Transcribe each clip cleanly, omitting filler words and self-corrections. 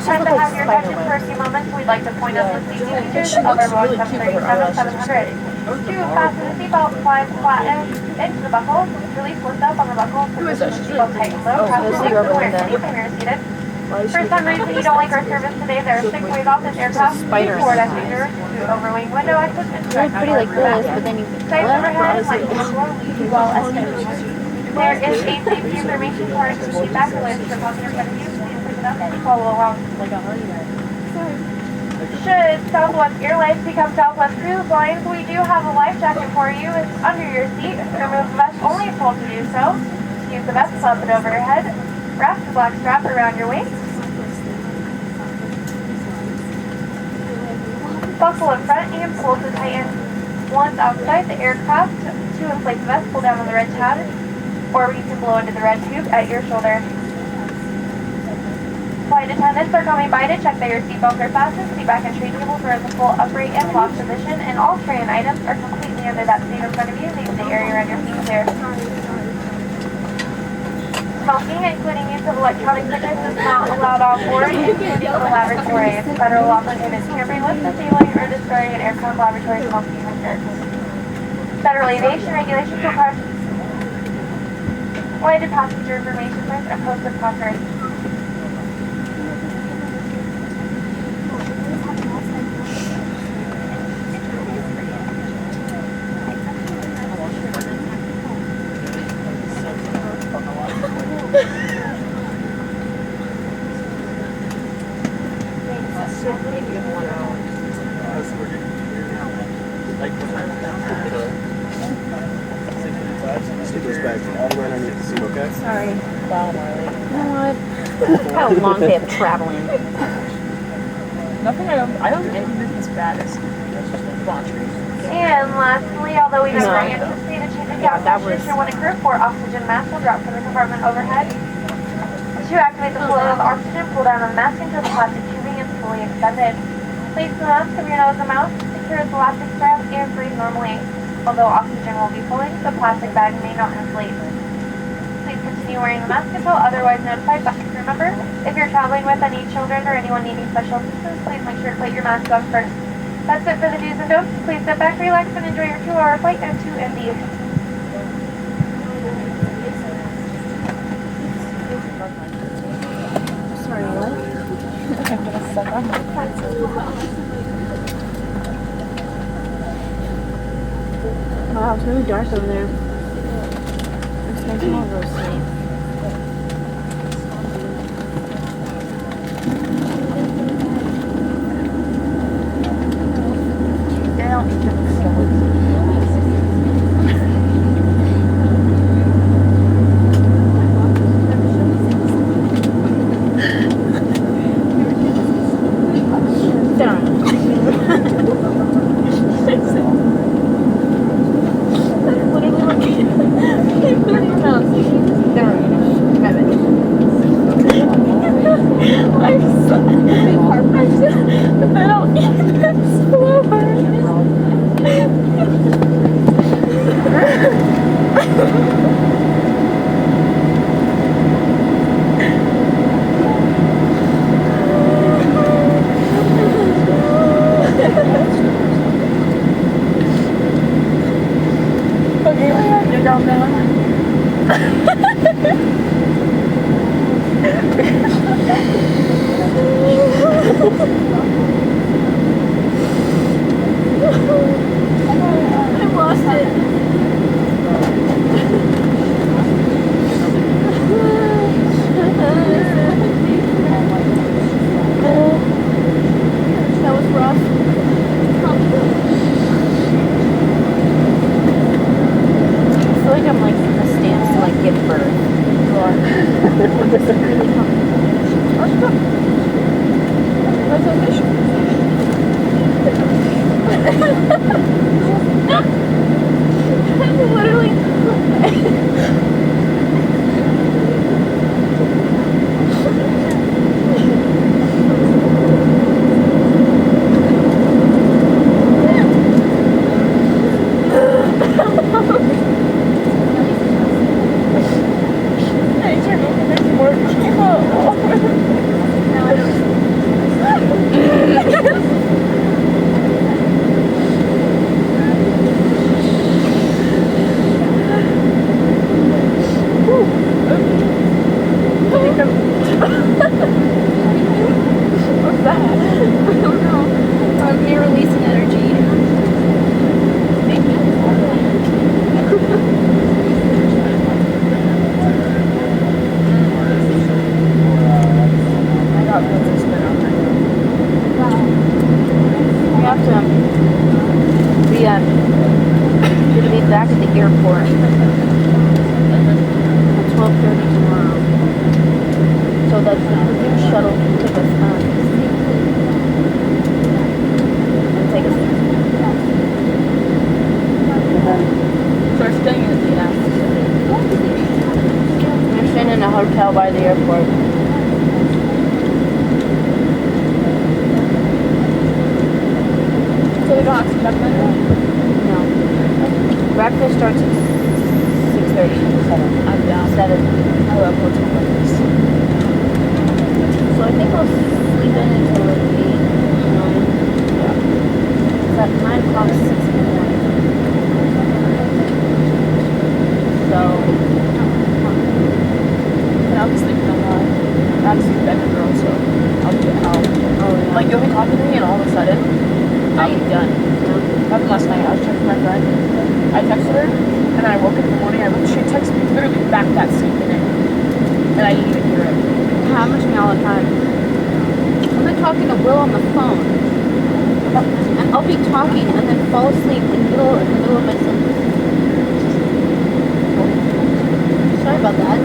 time to have your attention for a few moments, we'd like to point out the safety features of our Boeing 737-700. To fasten the seatbelt, slide flat into the buckle, release lift up on the buckle, position the seatbelt tight and low, fasten the seatbelt when you're seated. For some reason you don't like our service today, there are 6 ways off this aircraft. Forward exit, overwing window exit, and direct pretty like this, but then you sides overhead and light visual lead well escalated. There is a safety information card to the seat back related to your pocket in front of you. Please pick it up and follow along. Should Southwest Airlines become Southwest Cruise Lines, we do have a life jacket for you. It's under your seat. Remove the vest only if told to do so. Use the vest, slap it over your head. Wrap the black strap around your waist. Buckle in front and pull to tighten. Once outside the aircraft, to inflate the vest, pull down on the red tab, or you can blow into the red tube at your shoulder. Flight attendants are coming by to check that your seatbelts are fastened, seat back and tray tables are in the full upright and locked position, and all tray and items are completely under that seat in front of you, leaving the area around your feet clear. Smoking, including use of electronic cigarettes, is not allowed on board, including the laboratory. It's federal law prohibits tampering with, disabling, or destroying an aircraft laboratory smoking hazard. Federal aviation regulations require lighted passenger information signs and posted placards. Stick those bags all the way underneath the seat, okay? Sorry. Wow, Marley. You know what? How long they have traveling. Nothing I don't think anything as bad as laundry. And lastly, although we never anticipate a change in gas saturation when occur, 4 oxygen masks will drop from the compartment overhead. To activate the flow of oxygen, pull down on the mask until the plastic tubing is fully extended. Place the mask over your nose and mouth, secure the elastic strap, and breathe normally. Although oxygen will be filling, the plastic bag may not inflate. Please continue wearing the mask until otherwise notified by a crew member. If you're traveling with any children or anyone needing special assistance, please make sure to put your mask on first. That's it for the do's and don'ts. Please sit back, relax, and enjoy your 2-hour flight and to Indy. Sorry, what? I'm gonna suck on my Wow, it's really dark over there. It's nice and all go to sleep. don't know. I'm me releasing energy. I got really spin on that. We have to gonna be back at the airport at 12:30 tomorrow. So that's the new shuttle can pick us up and take us there. So we're staying in the We're staying in a hotel by the airport. So we don't have to get up then? No. Breakfast starts at 6:30. I'm down. 7. I love hotel breakfast. So I think I'll sleep in until like 8, 9. Yeah. It's at 9 o'clock, 6 in the morning. So, And I'll be sleeping a lot. I'm a better girl, so I'll be out. oh yeah. Like, you'll be talking to me, and all of a sudden, I'll be done. Happened last night. I was texting my friend. I texted her, and then I woke up in the morning. She texted me literally back that same minute, and I didn't even hear it. It happens to me all the time. I've been talking to Will on the phone, and I'll be talking and then fall asleep in the middle of my sentence. Sorry about that.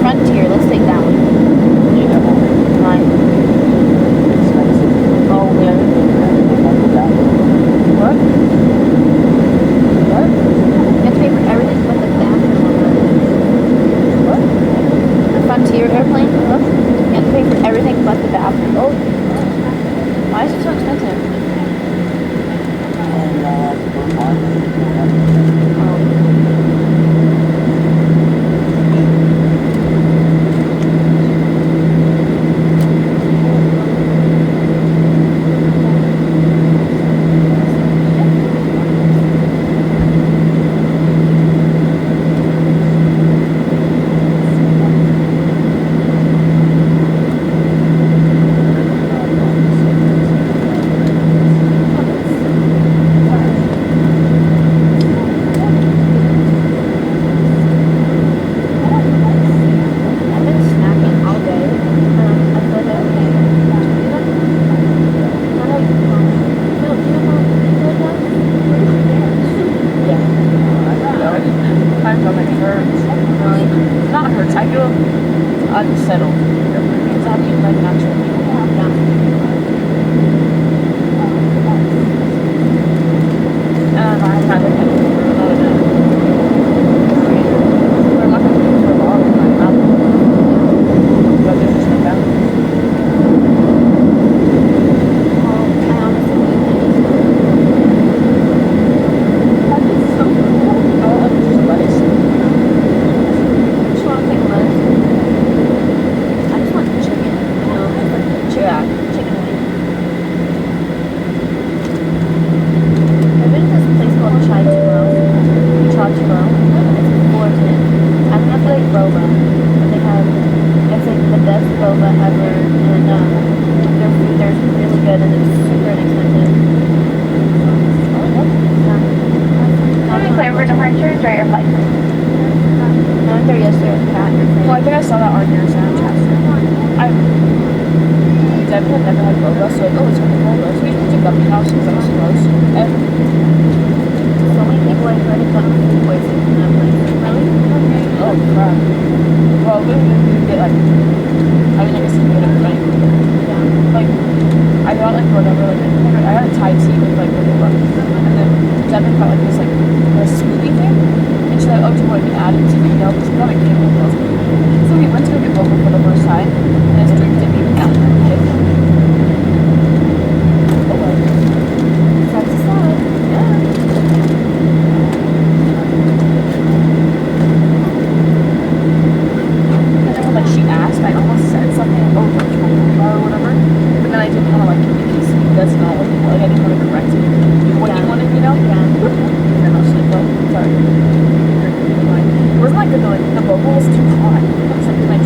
Frontier, let's take that one. Right. Oh, yeah. What? What? You have to pay for everything but the bathroom on that. What? The Frontier airplane? What? You have to pay for everything but the bathroom. Oh. Why is it so expensive? I've been snacking all day. I feel like I would My stomach hurts. Not hurts. I feel unsettled. Because I'm eating like natural meat. And I had like a I'm not gonna eat for a while in my mouth. But there's just no balance. boba ever, and their food there is really good, and it's super inexpensive. Can we clear for departure? Enjoy your flight. I went there yesterday with Kat and her friend. Well, I think I saw that on your Snapchat. Devin had never had boba, so like, oh, it's really boba. So we went to Guppy House because that was close. And So many people I've heard have gotten food poisoning from that place. Really? oh crap. Well, we didn't get like, I mean, I guess you can get it, right? Yeah. Like, I got like whatever, like, I got a Thai tea with like boba. And then Devin got like this like a smoothie thing. And she's like, oh, do you want to add it to the milk? Because we got like canned milk. So we went to go get boba for the first time. And his drink didn't even count. Oh well. That's a salad. And then when like she asked, I almost said something like, oh, don't you want boba or whatever. But then I didn't want to like, because that's not what like I didn't want to correct you. What Yeah. you wanted, you know? Yeah. And I was like, well, sorry. It wasn't like good though, like the vocal was too hot. It was like my